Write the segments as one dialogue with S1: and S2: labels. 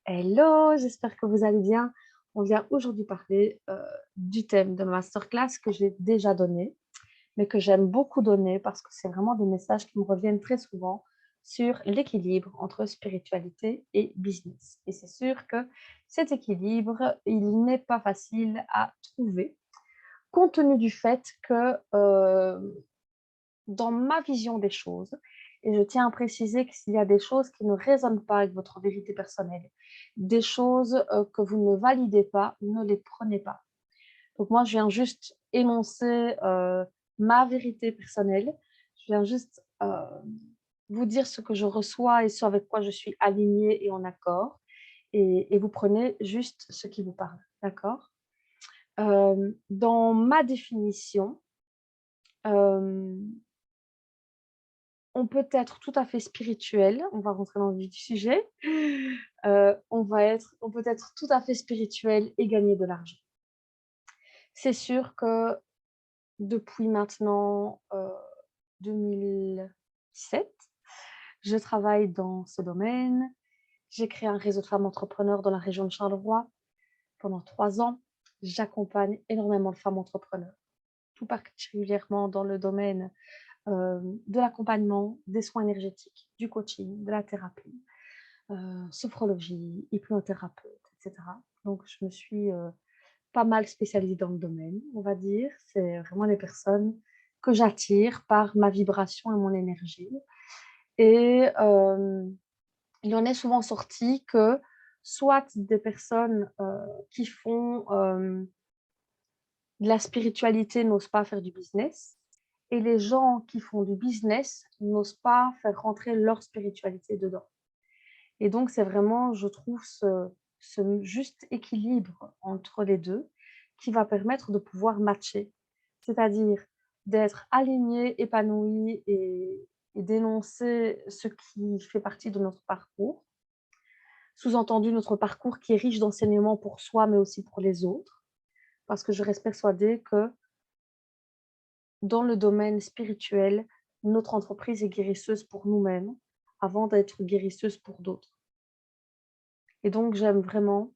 S1: Hello, j'espère que vous allez bien. On vient aujourd'hui parler du thème de ma masterclass que j'ai déjà donné, mais que j'aime beaucoup donner parce que c'est vraiment des messages qui me reviennent très souvent sur l'équilibre entre spiritualité et business. Et c'est sûr que cet équilibre, il n'est pas facile à trouver, compte tenu du fait que dans ma vision des choses, et je tiens à préciser que s'il y a des choses qui ne résonnent pas avec votre vérité personnelle, des choses que vous ne validez pas, ne les prenez pas. Donc moi, je viens juste énoncer ma vérité personnelle. Je viens juste vous dire ce que je reçois et ce avec quoi je suis alignée et en accord. Et vous prenez juste ce qui vous parle. D'accord. Dans ma définition, euh, on peut être tout à fait spirituel, on va rentrer dans le vif du sujet. On peut être tout à fait spirituel et gagner de l'argent. C'est sûr que depuis maintenant 2017, je travaille dans ce domaine. J'ai créé un réseau de femmes entrepreneurs dans la région de Charleroi pendant 3 ans. J'accompagne énormément de femmes entrepreneurs, tout particulièrement dans le domaine de l'accompagnement, des soins énergétiques, du coaching, de la thérapie, sophrologie, hypnothérapeute, etc. Donc, je me suis pas mal spécialisée dans le domaine, on va dire. C'est vraiment les personnes que j'attire par ma vibration et mon énergie. Et il en est souvent sorti que soit des personnes qui font de la spiritualité n'osent pas faire du business, et les gens qui font du business n'osent pas faire rentrer leur spiritualité dedans. Et donc, c'est vraiment, je trouve, ce juste équilibre entre les deux qui va permettre de pouvoir matcher. C'est-à-dire d'être aligné, épanoui et d'énoncer ce qui fait partie de notre parcours. Sous-entendu, notre parcours qui est riche d'enseignements pour soi, mais aussi pour les autres. Parce que je reste persuadée que dans le domaine spirituel, notre entreprise est guérisseuse pour nous-mêmes avant d'être guérisseuse pour d'autres. Et donc, j'aime vraiment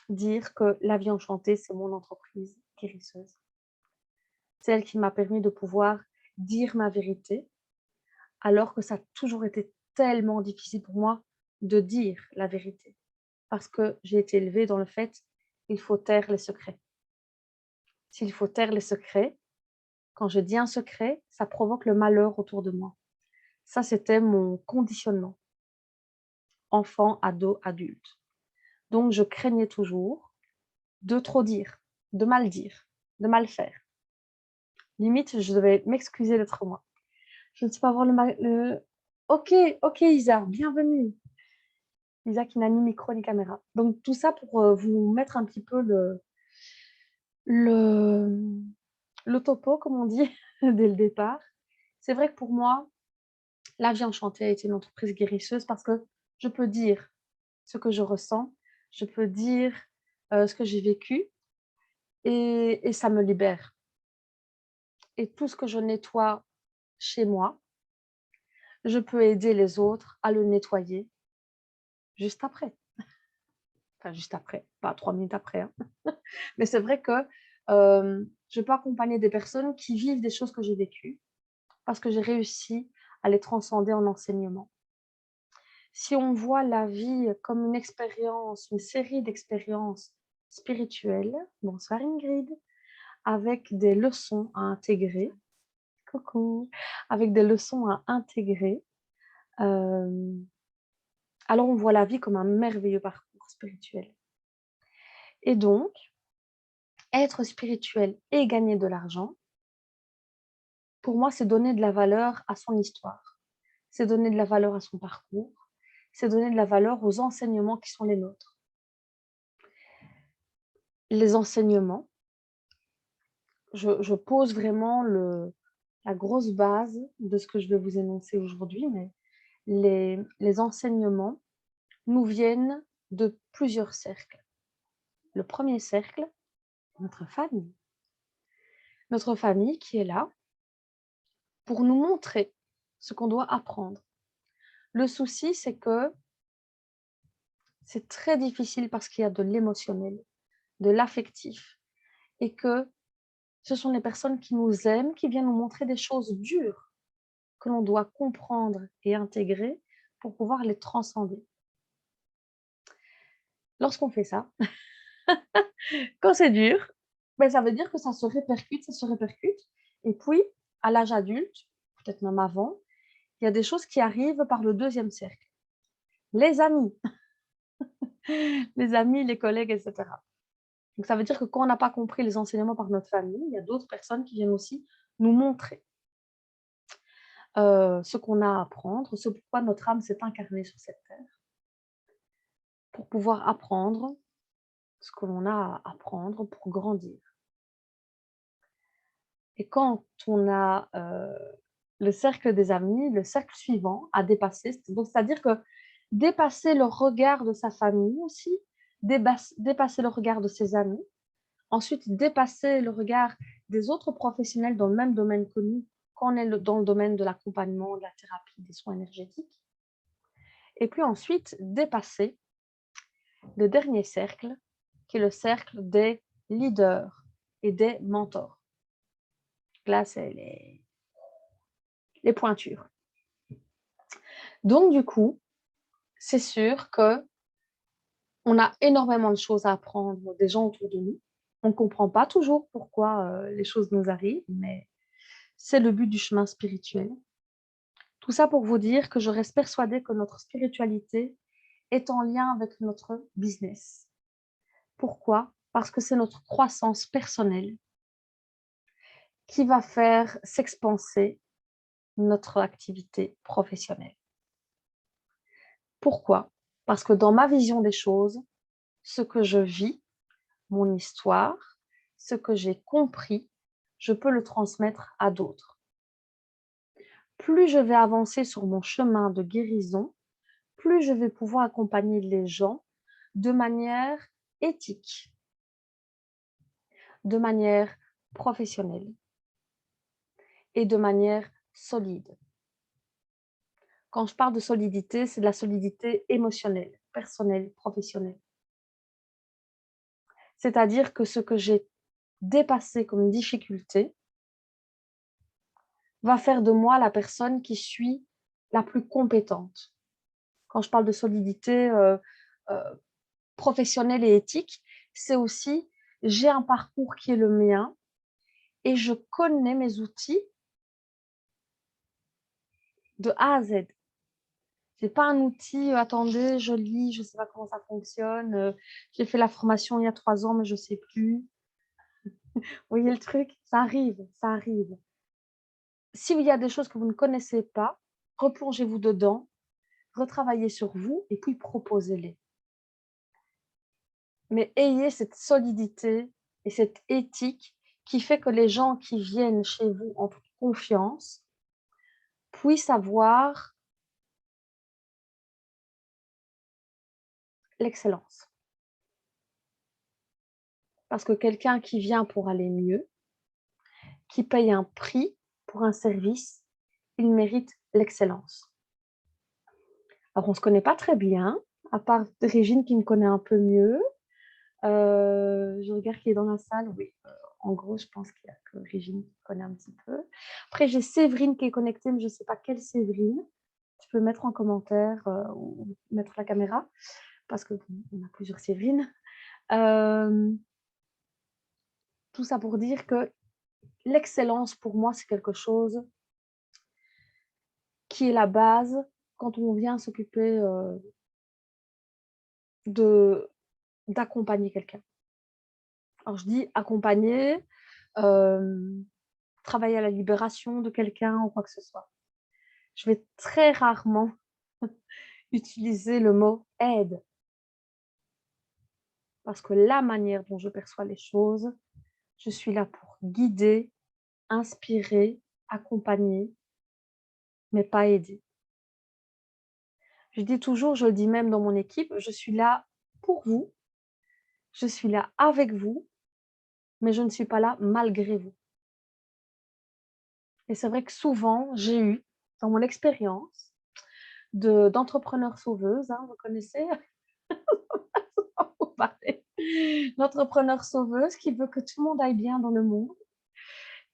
S1: dire que La Vie Enchantée, c'est mon entreprise guérisseuse. C'est elle qui m'a permis de pouvoir dire ma vérité, alors que ça a toujours été tellement difficile pour moi de dire la vérité. Parce que j'ai été élevée dans le fait, il faut taire les secrets. S'il faut taire les secrets, quand je dis un secret, ça provoque le malheur autour de moi. Ça, c'était mon conditionnement, enfant, ado, adulte. Donc, je craignais toujours de trop dire, dire, de mal faire. Limite, je devais m'excuser d'être moi. Je ne sais pas voir le... Ok, ok Isa, bienvenue. Isa qui n'a ni micro ni caméra. Donc tout ça pour vous mettre un petit peu le, le topo, comme on dit, dès le départ. C'est vrai que pour moi, La Vie Enchantée a été une entreprise guérisseuse parce que je peux dire ce que je ressens, je peux dire ce que j'ai vécu et ça me libère. Et tout ce que je nettoie chez moi, je peux aider les autres à le nettoyer juste après. Enfin, juste après, pas 3 minutes après, hein. Mais c'est vrai que je peux accompagner des personnes qui vivent des choses que j'ai vécues parce que j'ai réussi à les transcender en enseignement. Si on voit la vie comme une expérience, une série d'expériences spirituelles, bonsoir Ingrid, avec des leçons à intégrer, coucou, avec des leçons à intégrer, euh, alors on voit la vie comme un merveilleux parcours spirituel. Et donc, être spirituel et gagner de l'argent, pour moi, c'est donner de la valeur à son histoire, c'est donner de la valeur à son parcours, c'est donner de la valeur aux enseignements qui sont les nôtres. Les enseignements, je pose vraiment la grosse base de ce que je vais vous énoncer aujourd'hui, mais les enseignements nous viennent de plusieurs cercles. Le premier cercle, notre famille. Notre famille qui est là pour nous montrer ce qu'on doit apprendre. Le souci, c'est que C'est très difficile parce qu'il y a de l'émotionnel, de l'affectif et que ce sont les personnes qui nous aiment, qui viennent nous montrer des choses dures que l'on doit comprendre et intégrer pour pouvoir les transcender. Lorsqu'on fait ça, quand c'est dur, ben, ça veut dire que ça se répercute et puis à l'âge adulte, peut-être même avant, il y a des choses qui arrivent par le deuxième cercle. Les amis, les amis, les collègues et cetera. Donc ça veut dire que quand on n'a pas compris les enseignements par notre famille, il y a d'autres personnes qui viennent aussi nous montrer, ce qu'on a à apprendre, ce pourquoi notre âme s'est incarnée sur cette terre, pour pouvoir apprendre ce que l'on a à apprendre pour grandir. Et quand on a, le cercle des amis, le cercle suivant à dépasser, donc c'est-à-dire que dépasser le regard de sa famille aussi, dépasser le regard de ses amis, ensuite dépasser le regard des autres professionnels dans le même domaine que nous, quand on est dans le domaine de l'accompagnement, de la thérapie, des soins énergétiques. Et puis ensuite dépasser le dernier cercle, qui est le cercle des leaders et des mentors. Là, c'est les pointures. Donc du coup, c'est sûr que on a énormément de choses à apprendre des gens autour de nous. On ne comprend pas toujours pourquoi, les choses nous arrivent, mais c'est le but du chemin spirituel. Tout ça pour vous dire que je reste persuadée que notre spiritualité est en lien avec notre business. Pourquoi? Parce que c'est notre croissance personnelle qui va faire s'expanser notre activité professionnelle. Pourquoi? Parce que dans ma vision des choses, ce que je vis, mon histoire, ce que j'ai compris, je peux le transmettre à d'autres. Plus je vais avancer sur mon chemin de guérison, plus je vais pouvoir accompagner les gens de manière éthique, de manière professionnelle et de manière solide. Quand je parle de solidité, c'est de la solidité émotionnelle, personnelle, professionnelle. C'est-à-dire que ce que j'ai dépassé comme difficulté va faire de moi la personne qui suis la plus compétente. Quand je parle de solidité professionnelle et éthique, c'est aussi j'ai un parcours qui est le mien et je connais mes outils de A à Z. C'est pas un outil, attendez, je lis, je sais pas comment ça fonctionne, j'ai fait la formation il y a 3 ans, mais je sais plus. Vous voyez le truc? Ça arrive, ça arrive. S'il y a des choses que vous ne connaissez pas, replongez-vous dedans, retravaillez sur vous et puis proposez-les. Mais ayez cette solidité et cette éthique qui fait que les gens qui viennent chez vous en toute confiance puissent avoir l'excellence. Parce que quelqu'un qui vient pour aller mieux, qui paye un prix pour un service, il mérite l'excellence. Alors on ne se connaît pas très bien, à part Régine qui me connaît un peu mieux. Je regarde qui est dans la salle, oui, en gros, je pense qu'il y a que Régine qui connaît un petit peu. Après, j'ai Séverine qui est connectée, mais je ne sais pas quelle Séverine. Tu peux mettre en commentaire, ou mettre la caméra parce qu'on a plusieurs Séverines. Tout ça pour dire que l'excellence pour moi, c'est quelque chose qui est la base quand on vient s'occuper, de d'accompagner quelqu'un. Alors je dis accompagner, hem, travailler à la libération de quelqu'un ou quoi que ce soit. Je vais très rarement utiliser le mot aide parce que la manière dont je perçois les choses, je suis là pour guider, inspirer, accompagner, mais pas aider. Je dis toujours, je le dis même dans mon équipe, je suis là pour vous, je suis là avec vous, mais je ne suis pas là malgré vous. Et c'est vrai que souvent, j'ai eu, dans mon expérience d'entrepreneur sauveuse, hein, vous connaissez? parler. L'entrepreneur sauveuse qui veut que tout le monde aille bien dans le monde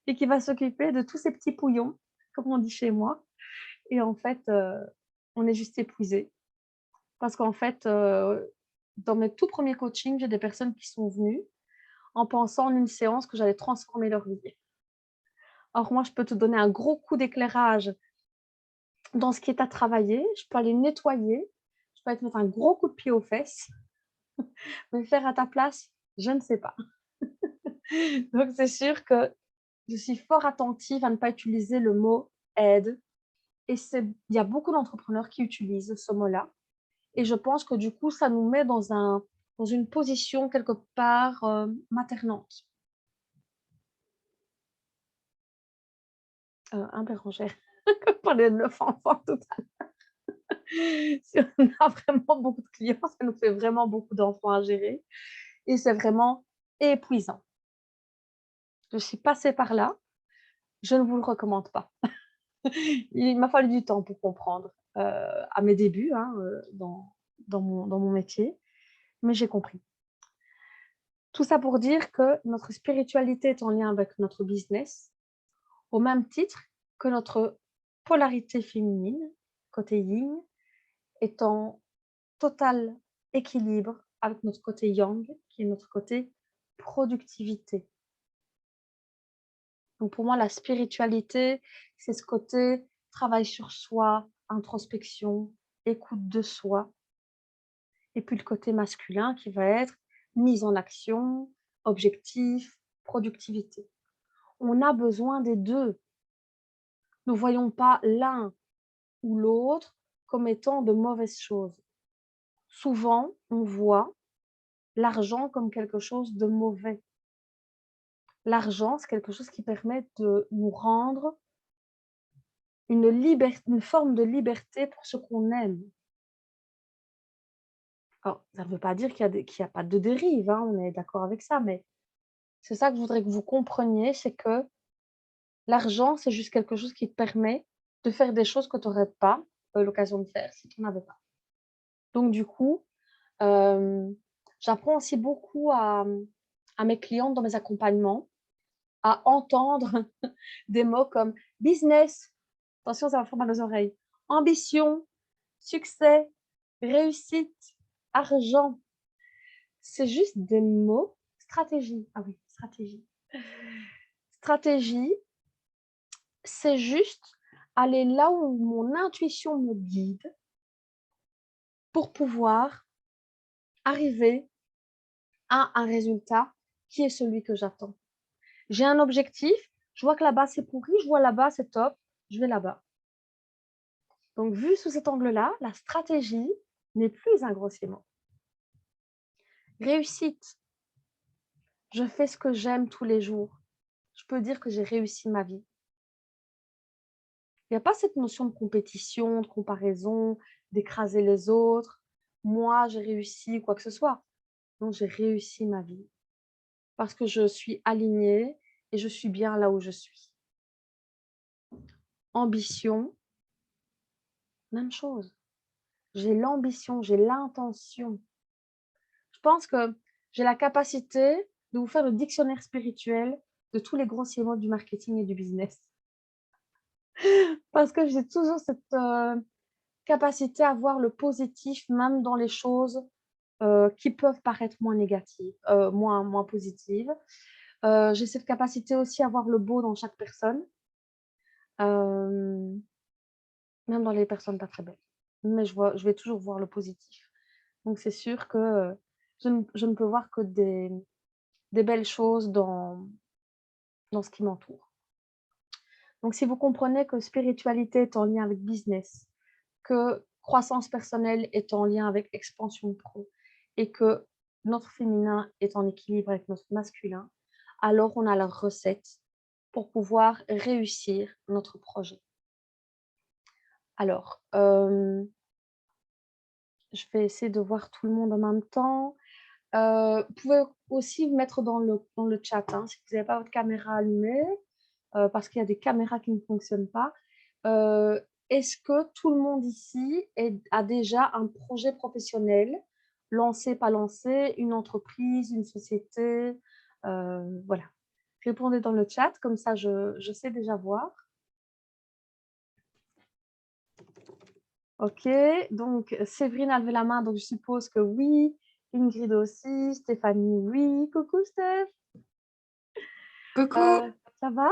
S1: et qui va s'occuper de tous ces petits pouillons, comme on dit chez moi. Et en fait, on est juste épuisé parce qu'en fait, dans mes tout premiers coachings, j'ai des personnes qui sont venues en pensant en une séance que j'allais transformer leur vie. Or moi, je peux te donner un gros coup d'éclairage dans ce qui est à travailler, je peux aller nettoyer, je peux aller te mettre un gros coup de pied aux fesses, mais faire à ta place, je ne sais pas. Donc c'est sûr que je suis fort attentive à ne pas utiliser le mot aide et il y a beaucoup d'entrepreneurs qui utilisent ce mot-là et je pense que du coup, ça nous met dans une position quelque part, maternante. Hein, Bérangère? On parlait de 9 enfants tout à l'heure. Si on a vraiment beaucoup de clients, ça nous fait vraiment beaucoup d'enfants à gérer et c'est vraiment épuisant. Je suis passée par là, je ne vous le recommande pas. Il m'a fallu du temps pour comprendre, à mes débuts, hein, dans mon métier, mais j'ai compris. Tout ça pour dire que notre spiritualité est en lien avec notre business, au même titre que notre polarité féminine, côté yin, est en total équilibre avec notre côté yang, qui est notre côté productivité. Donc pour moi, la spiritualité, c'est ce côté travail sur soi, introspection, écoute de soi. Et puis le côté masculin qui va être mise en action, objectif, productivité. On a besoin des deux. Ne voyons pas l'un ou l'autre comme étant de mauvaises choses. Souvent, on voit l'argent comme quelque chose de mauvais. L'argent, c'est quelque chose qui permet de nous rendre une forme de liberté pour ce qu'on aime. Alors, ça ne veut pas dire qu'il y a pas de dérive, hein, on est d'accord avec ça, mais c'est ça que je voudrais que vous compreniez, c'est que l'argent, c'est juste quelque chose qui te permet de faire des choses que tu n'aurais pas, l'occasion de faire si tu n'en avais pas. Donc du coup, hem, j'apprends aussi beaucoup à mes clientes dans mes accompagnements à entendre des mots comme business, attention ça va faire mal aux oreilles, ambition, succès, réussite, argent. C'est juste des mots. Stratégie, ah oui, stratégie. Stratégie, c'est juste aller là où mon intuition me guide pour pouvoir arriver à un résultat qui est celui que j'attends. J'ai un objectif, je vois que là-bas c'est pourri, je vois là-bas c'est top, je vais là-bas. Donc vu sous cet angle-là, la stratégie n'est plus un grossier mot. Réussite, je fais ce que j'aime tous les jours. Je peux dire que j'ai réussi ma vie. Il n'y a pas cette notion de compétition, de comparaison, d'écraser les autres. Moi, j'ai réussi quoi que ce soit. Non, j'ai réussi ma vie parce que je suis alignée et je suis bien là où je suis. Ambition, même chose. J'ai l'ambition, j'ai l'intention. Je pense que j'ai la capacité de vous faire le dictionnaire spirituel de tous les grossiers mots du marketing et du business. Parce que j'ai toujours cette capacité à voir le positif, même dans les choses qui peuvent paraître moins négatives, moins positives. J'ai cette capacité aussi à voir le beau dans chaque personne, hem, même dans les personnes pas très belles. Mais je vais toujours voir le positif. Donc c'est sûr que, je ne peux voir que des belles choses dans ce qui m'entoure. Donc si vous comprenez que spiritualité est en lien avec business, que croissance personnelle est en lien avec expansion pro et que notre féminin est en équilibre avec notre masculin, alors on a la recette pour pouvoir réussir notre projet. Alors, je vais essayer de voir tout le monde en même temps. Vous pouvez aussi vous mettre dans le chat, hein, si vous n'avez pas votre caméra allumée, parce qu'il y a des caméras qui ne fonctionnent pas. Est-ce que tout le monde ici a déjà un projet professionnel lancer, pas lancer, une entreprise, une société, voilà. Répondez dans le chat, comme ça je sais déjà voir. OK, donc Séverine a levé la main, donc je suppose que oui. Ingrid aussi, Stéphanie, oui. Coucou Steph,
S2: Coucou,
S1: ça va?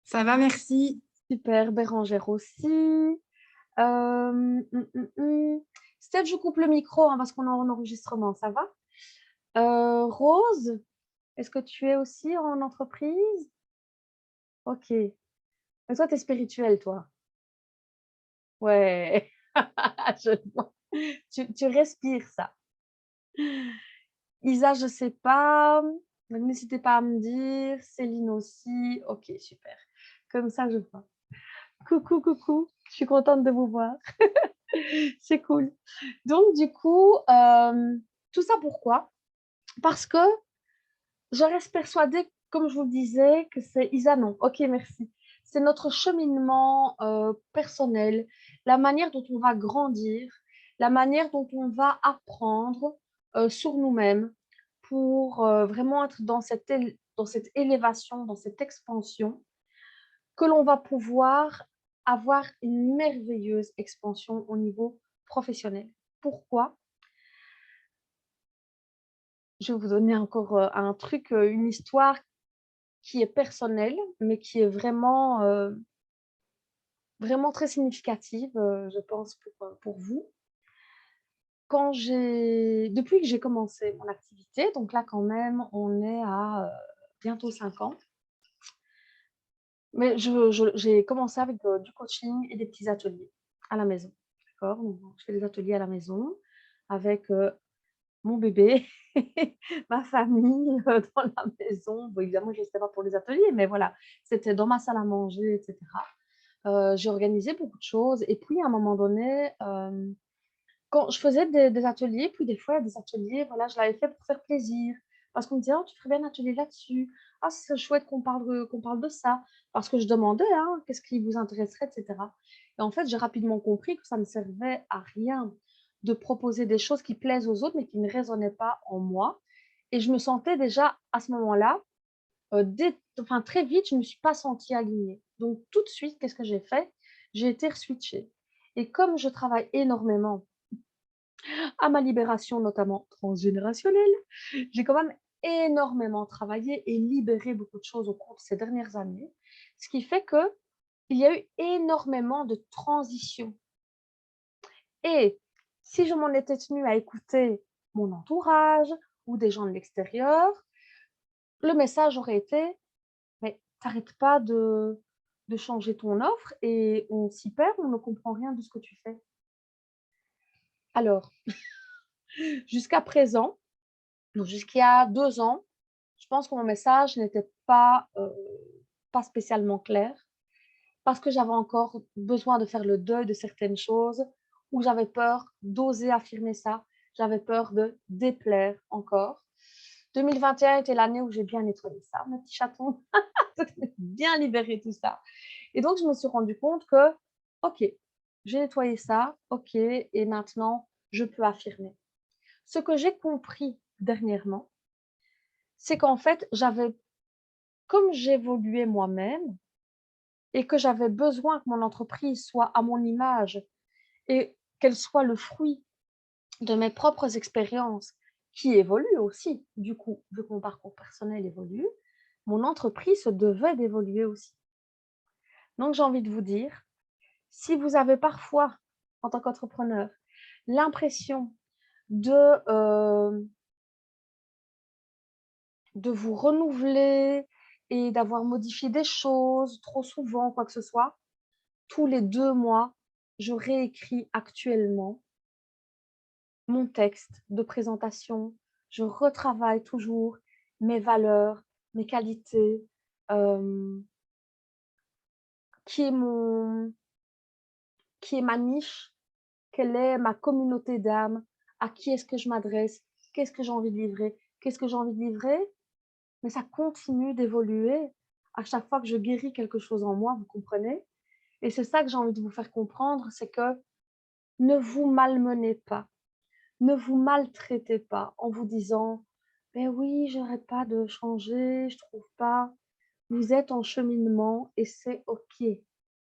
S2: ça va, merci.
S1: Super, Bérangère aussi. Steph, je coupe le micro hein, parce qu'on est en enregistrement, ça va? Rose, est-ce que tu es aussi en entreprise? OK. Mais toi, tu es spirituelle, toi? Ouais, je vois. Tu respires ça. Isa, je sais pas. Donc, n'hésitez pas à me dire. Céline aussi. OK, super. Comme ça, je vois. Coucou, coucou. Je suis contente de vous voir. C'est cool. Donc, du coup, tout ça pourquoi? Parce que je reste persuadée, comme je vous le disais, que c'est Isa, non. OK, merci. C'est notre cheminement personnel, la manière dont on va grandir, la manière dont on va apprendre sur nous-mêmes pour vraiment être dans dans cette élévation, dans cette expansion, que l'on va pouvoir avoir une merveilleuse expansion au niveau professionnel. Pourquoi? Je vais vous donner encore un truc, une histoire qui est personnelle, mais qui est vraiment très significative, je pense, pour vous. Depuis que j'ai commencé mon activité, donc là, quand même, on est à bientôt 5 ans, mais j'ai commencé avec du coaching et des petits ateliers à la maison. D'accord? Donc, je fais des ateliers à la maison avec mon bébé, ma famille dans la maison. Bon, évidemment, je ne restais pas pour les ateliers, mais voilà, c'était dans ma salle à manger, etc. J'ai organisé beaucoup de choses. Et puis, à un moment donné, quand je faisais des ateliers, puis des fois, des ateliers, voilà, je l'avais fait pour faire plaisir. Parce qu'on me disait, oh, tu ferais bien un atelier là-dessus. Ah, c'est chouette qu'on parle de ça. Parce que je demandais, hein, qu'est-ce qui vous intéresserait, etc. Et en fait, j'ai rapidement compris que ça ne servait à rien de proposer des choses qui plaisent aux autres, mais qui ne résonnaient pas en moi. Et je me sentais déjà, à ce moment-là, très vite, je ne me suis pas sentie alignée. Donc, tout de suite, qu'est-ce que j'ai fait? J'ai été re-switchée. Et comme je travaille énormément à ma libération, notamment transgénérationnelle, j'ai quand même énormément travaillé et libéré beaucoup de choses au cours de ces dernières années, ce qui fait que il y a eu énormément de transitions. Et si je m'en étais tenue à écouter mon entourage ou des gens de l'extérieur, le message aurait été mais t'arrêtes pas de changer ton offre et on s'y perd, on ne comprend rien de ce que tu fais. Alors, jusqu'à présent, donc jusqu'il y a 2 ans, je pense que mon message n'était pas spécialement clair parce que j'avais encore besoin de faire le deuil de certaines choses ou j'avais peur d'oser affirmer ça, j'avais peur de déplaire encore. 2021 était l'année où j'ai bien nettoyé ça, mes petits chatons, bien libéré tout ça. Et donc, je me suis rendu compte que, OK, j'ai nettoyé ça, OK, et maintenant, je peux affirmer. Ce que j'ai compris dernièrement, c'est qu'en fait, comme j'évoluais moi-même et que j'avais besoin que mon entreprise soit à mon image et qu'elle soit le fruit de mes propres expériences qui évoluent aussi, du coup, vu que mon parcours personnel évolue, mon entreprise se devait d'évoluer aussi. Donc, j'ai envie de vous dire, si vous avez parfois, en tant qu'entrepreneur, l'impression de, euh, de vous renouveler et d'avoir modifié des choses trop souvent, quoi que ce soit, tous les 2 mois, je réécris actuellement mon texte de présentation. Je retravaille toujours mes valeurs, mes qualités, euh, qui est qui est ma niche, quelle est ma communauté d'âme, à qui est-ce que je m'adresse, qu'est-ce que j'ai envie de livrer, qu'est-ce que j'ai envie de livrer, mais ça continue d'évoluer à chaque fois que je guéris quelque chose en moi, vous comprenez? Et c'est ça que j'ai envie de vous faire comprendre, c'est que ne vous malmenez pas, Ne vous maltraitez pas en vous disant: «Beh oui, j'arrête pas de changer, je trouve pas». Vous êtes en cheminement et c'est OK.